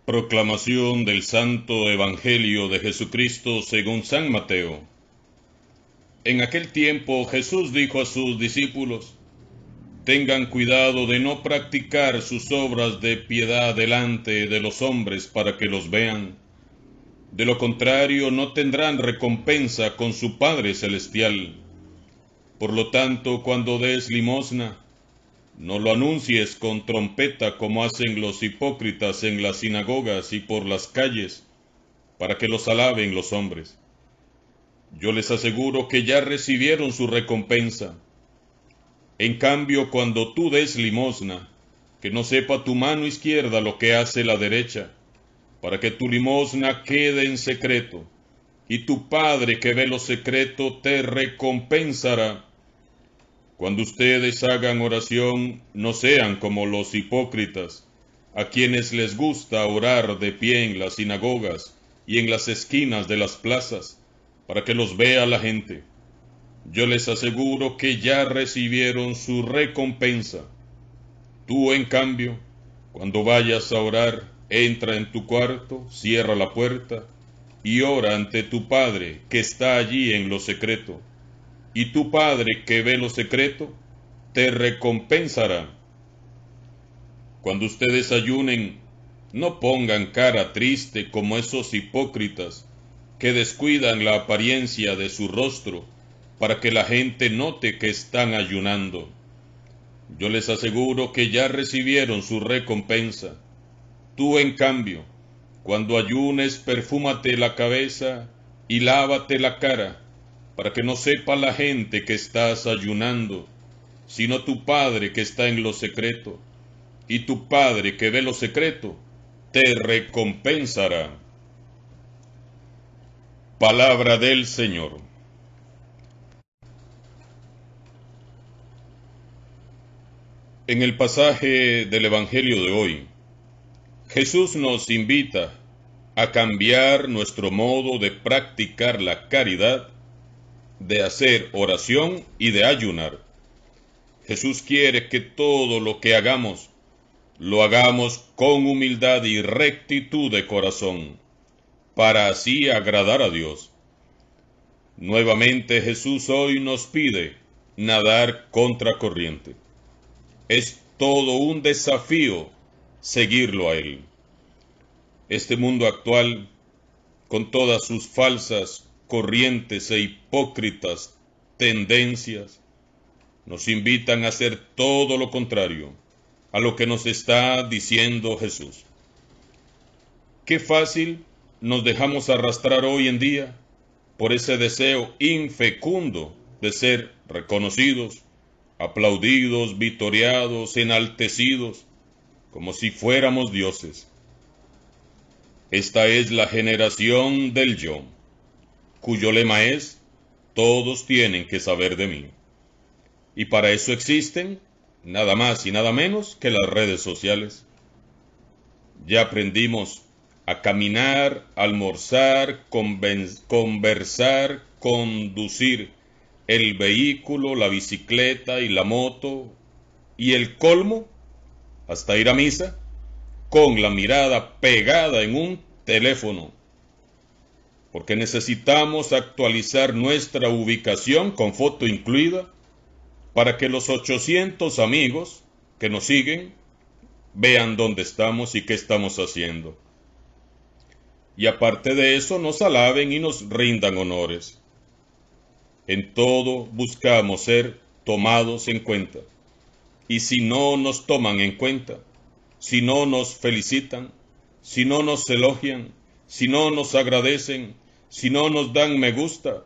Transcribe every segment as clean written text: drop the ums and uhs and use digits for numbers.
Proclamación del Santo Evangelio de Jesucristo según San Mateo. En aquel tiempo Jesús dijo a sus discípulos: Tengan cuidado de no practicar sus obras de piedad delante de los hombres para que los vean. De lo contrario, no tendrán recompensa con su Padre Celestial. Por lo tanto, cuando des limosna, no lo anuncies con trompeta como hacen los hipócritas en las sinagogas y por las calles, para que los alaben los hombres. Yo les aseguro que ya recibieron su recompensa. En cambio, cuando tú des limosna, que no sepa tu mano izquierda lo que hace la derecha, para que tu limosna quede en secreto, y tu Padre que ve lo secreto te recompensará. Cuando ustedes hagan oración, no sean como los hipócritas, a quienes les gusta orar de pie en las sinagogas y en las esquinas de las plazas, para que los vea la gente. Yo les aseguro que ya recibieron su recompensa. Tú, en cambio, cuando vayas a orar, entra en tu cuarto, cierra la puerta y ora ante tu Padre que está allí en lo secreto. Y tu Padre que ve lo secreto, te recompensará. Cuando ustedes ayunen, no pongan cara triste como esos hipócritas que descuidan la apariencia de su rostro para que la gente note que están ayunando. Yo les aseguro que ya recibieron su recompensa. Tú, en cambio, cuando ayunes, perfúmate la cabeza y lávate la cara, para que no sepa la gente que estás ayunando, sino tu Padre que está en lo secreto, y tu Padre que ve lo secreto, te recompensará. Palabra del Señor. En el pasaje del Evangelio de hoy, Jesús nos invita a cambiar nuestro modo de practicar la caridad, de hacer oración y de ayunar. Jesús quiere que todo lo que hagamos, lo hagamos con humildad y rectitud de corazón, para así agradar a Dios. Nuevamente Jesús hoy nos pide nadar contra corriente. Es todo un desafío seguirlo a Él. Este mundo actual, con todas sus falsas corrientes e hipócritas tendencias, nos invitan a hacer todo lo contrario a lo que nos está diciendo Jesús. Qué fácil nos dejamos arrastrar hoy en día por ese deseo infecundo de ser reconocidos, aplaudidos, vitoreados, enaltecidos, como si fuéramos dioses. Esta es la generación del yo, cuyo lema es: todos tienen que saber de mí. Y para eso existen nada más y nada menos que las redes sociales. Ya aprendimos a caminar, almorzar, conversar, conducir el vehículo, la bicicleta y la moto, y el colmo, hasta ir a misa, con la mirada pegada en un teléfono, porque necesitamos actualizar nuestra ubicación con foto incluida para que los 800 amigos que nos siguen vean dónde estamos y qué estamos haciendo. Y aparte de eso, nos alaben y nos rindan honores. En todo buscamos ser tomados en cuenta. Y si no nos toman en cuenta, si no nos felicitan, si no nos elogian, si no nos agradecen, si no nos dan me gusta,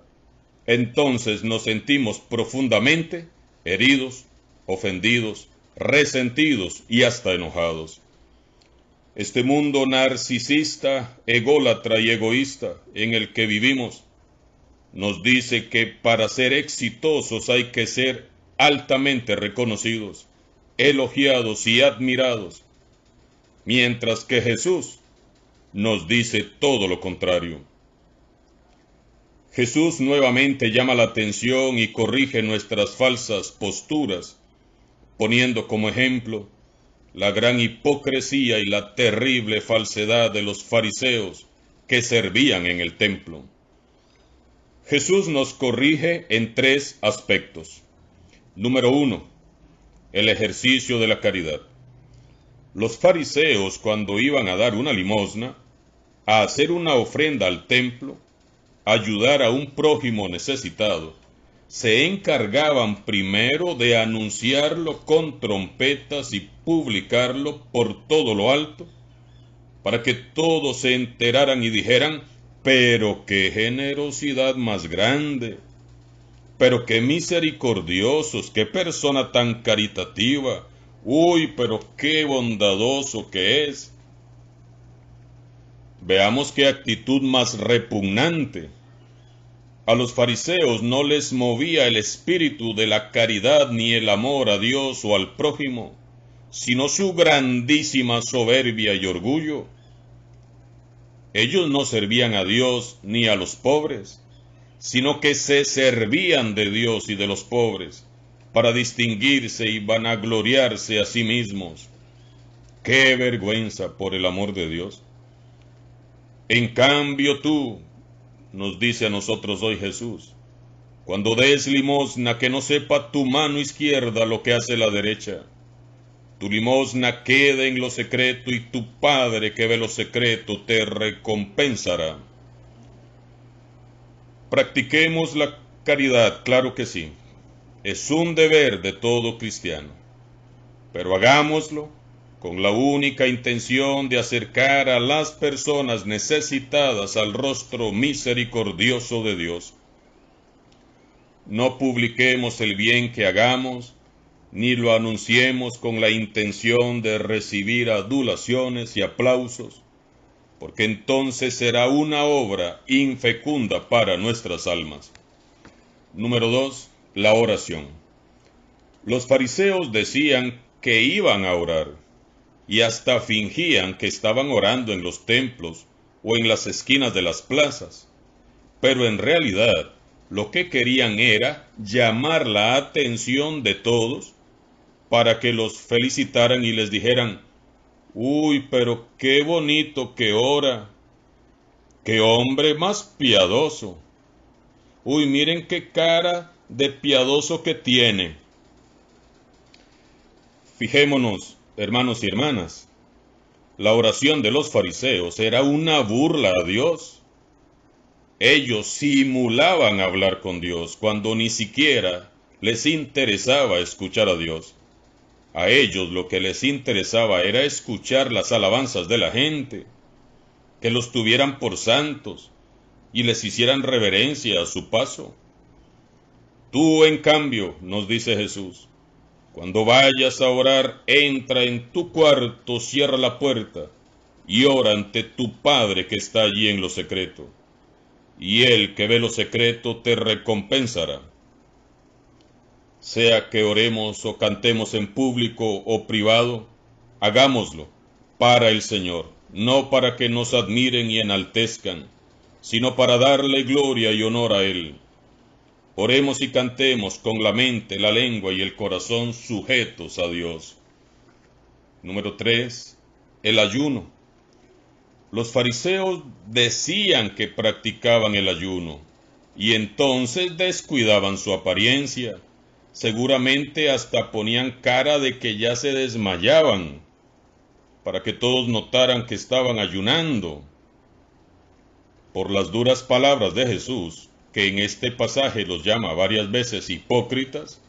entonces nos sentimos profundamente heridos, ofendidos, resentidos y hasta enojados. Este mundo narcisista, ególatra y egoísta en el que vivimos nos dice que para ser exitosos hay que ser altamente reconocidos, elogiados y admirados, mientras que Jesús nos dice todo lo contrario. Jesús nuevamente llama la atención y corrige nuestras falsas posturas, poniendo como ejemplo la gran hipocresía y la terrible falsedad de los fariseos que servían en el templo. Jesús nos corrige en 3 aspectos. Número 1, el ejercicio de la caridad. Los fariseos, cuando iban a dar una limosna, a hacer una ofrenda al templo, a ayudar a un prójimo necesitado, se encargaban primero de anunciarlo con trompetas y publicarlo por todo lo alto, para que todos se enteraran y dijeran: pero qué generosidad más grande, pero qué misericordiosos, qué persona tan caritativa, uy, pero qué bondadoso que es. Veamos qué actitud más repugnante. A los fariseos no les movía el espíritu de la caridad ni el amor a Dios o al prójimo, sino su grandísima soberbia y orgullo. Ellos no servían a Dios ni a los pobres, sino que se servían de Dios y de los pobres, para distinguirse y vanagloriarse a sí mismos. ¡Qué vergüenza, por el amor de Dios! En cambio tú, nos dice a nosotros hoy Jesús, cuando des limosna, que no sepa tu mano izquierda lo que hace la derecha. Tu limosna quede en lo secreto, y tu Padre que ve lo secreto te recompensará. Practiquemos la caridad, claro que sí. Es un deber de todo cristiano. Pero hagámoslo con la única intención de acercar a las personas necesitadas al rostro misericordioso de Dios. No publiquemos el bien que hagamos, ni lo anunciemos con la intención de recibir adulaciones y aplausos, porque entonces será una obra infecunda para nuestras almas. Número 2, la oración. Los fariseos decían que iban a orar, y hasta fingían que estaban orando en los templos o en las esquinas de las plazas, pero en realidad lo que querían era llamar la atención de todos para que los felicitaran y les dijeran: uy, pero qué bonito que ora, qué hombre más piadoso, uy, miren qué cara de piadoso que tiene. Fijémonos, hermanos y hermanas, la oración de los fariseos era una burla a Dios. Ellos simulaban hablar con Dios cuando ni siquiera les interesaba escuchar a Dios. A ellos lo que les interesaba era escuchar las alabanzas de la gente, que los tuvieran por santos y les hicieran reverencia a su paso. Tú, en cambio, nos dice Jesús, cuando vayas a orar, entra en tu cuarto, cierra la puerta y ora ante tu Padre que está allí en lo secreto, y Él que ve lo secreto te recompensará. Sea que oremos o cantemos en público o privado, hagámoslo para el Señor, no para que nos admiren y enaltezcan, sino para darle gloria y honor a Él. Oremos y cantemos con la mente, la lengua y el corazón sujetos a Dios. Número 3. El ayuno. Los fariseos decían que practicaban el ayuno, y entonces descuidaban su apariencia. Seguramente hasta ponían cara de que ya se desmayaban, para que todos notaran que estaban ayunando. Por las duras palabras de Jesús, que en este pasaje los llama varias veces hipócritas,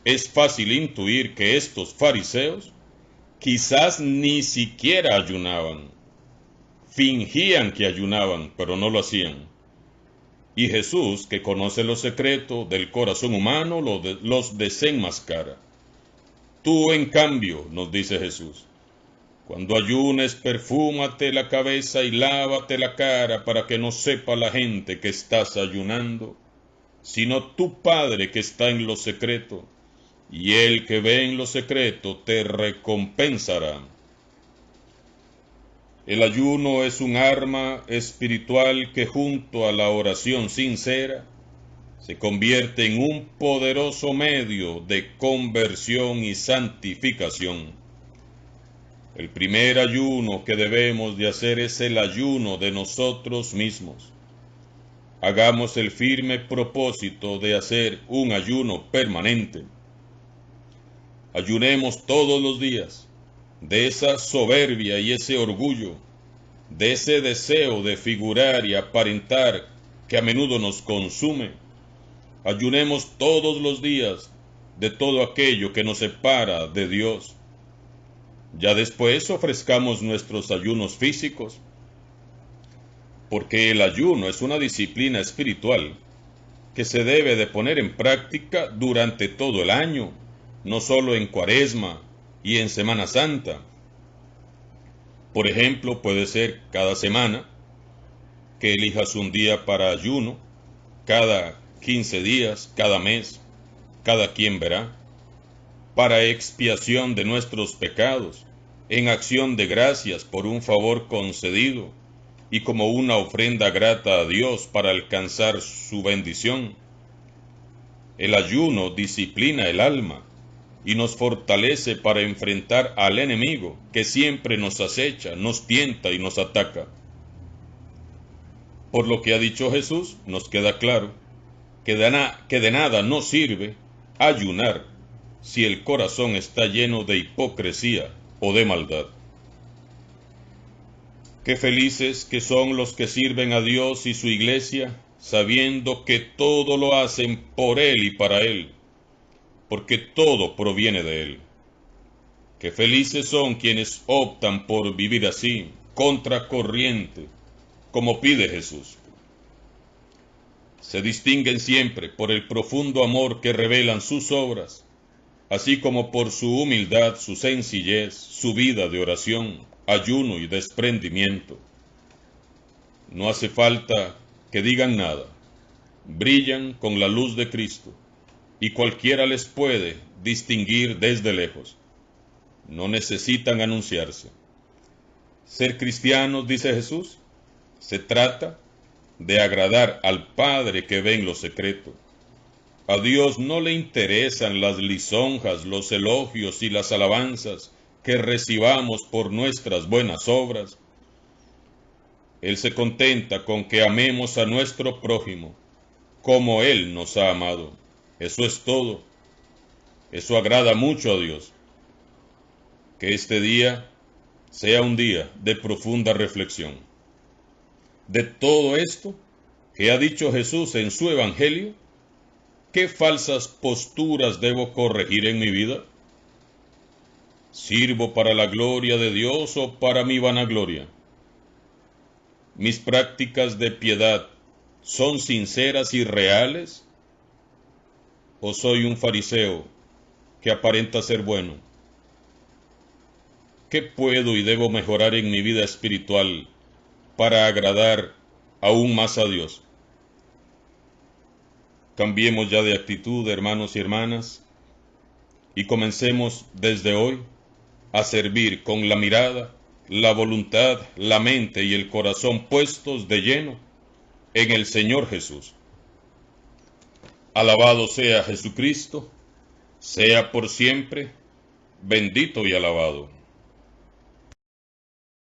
es fácil intuir que estos fariseos quizás ni siquiera ayunaban. Fingían que ayunaban, pero no lo hacían. Y Jesús, que conoce lo secreto del corazón humano, los desenmascara. Tú, en cambio, nos dice Jesús, cuando ayunes, perfúmate la cabeza y lávate la cara para que no sepa la gente que estás ayunando, sino tu Padre que está en lo secreto, y Él que ve en lo secreto te recompensará. El ayuno es un arma espiritual que, junto a la oración sincera, se convierte en un poderoso medio de conversión y santificación. El primer ayuno que debemos de hacer es el ayuno de nosotros mismos. Hagamos el firme propósito de hacer un ayuno permanente. Ayunemos todos los días de esa soberbia y ese orgullo, de ese deseo de figurar y aparentar que a menudo nos consume. Ayunemos todos los días de todo aquello que nos separa de Dios. Ya después ofrezcamos nuestros ayunos físicos, porque el ayuno es una disciplina espiritual que se debe de poner en práctica durante todo el año, no solo en Cuaresma y en Semana Santa. Por ejemplo, puede ser cada semana que elijas un día para ayuno, cada 15 días, cada mes, cada quien verá, para expiación de nuestros pecados, en acción de gracias por un favor concedido y como una ofrenda grata a Dios para alcanzar su bendición. El ayuno disciplina el alma y nos fortalece para enfrentar al enemigo que siempre nos acecha, nos tienta y nos ataca. Por lo que ha dicho Jesús, nos queda claro que de nada nos sirve ayunar si el corazón está lleno de hipocresía o de maldad. Qué felices que son los que sirven a Dios y su iglesia, sabiendo que todo lo hacen por Él y para Él, porque todo proviene de Él. Qué felices son quienes optan por vivir así, contracorriente, como pide Jesús. Se distinguen siempre por el profundo amor que revelan sus obras, así como por su humildad, su sencillez, su vida de oración, ayuno y desprendimiento. No hace falta que digan nada. Brillan con la luz de Cristo, y cualquiera les puede distinguir desde lejos. No necesitan anunciarse. Ser cristianos, dice Jesús, se trata de agradar al Padre que ve en lo secreto. A Dios no le interesan las lisonjas, los elogios y las alabanzas que recibamos por nuestras buenas obras. Él se contenta con que amemos a nuestro prójimo como Él nos ha amado. Eso es todo. Eso agrada mucho a Dios. Que este día sea un día de profunda reflexión. De todo esto que ha dicho Jesús en su Evangelio, ¿qué falsas posturas debo corregir en mi vida? ¿Sirvo para la gloria de Dios o para mi vanagloria? ¿Mis prácticas de piedad son sinceras y reales? ¿O soy un fariseo que aparenta ser bueno? ¿Qué puedo y debo mejorar en mi vida espiritual para agradar aún más a Dios? Cambiemos ya de actitud, hermanos y hermanas, y comencemos desde hoy a servir con la mirada, la voluntad, la mente y el corazón puestos de lleno en el Señor Jesús. Alabado sea Jesucristo, sea por siempre bendito y alabado.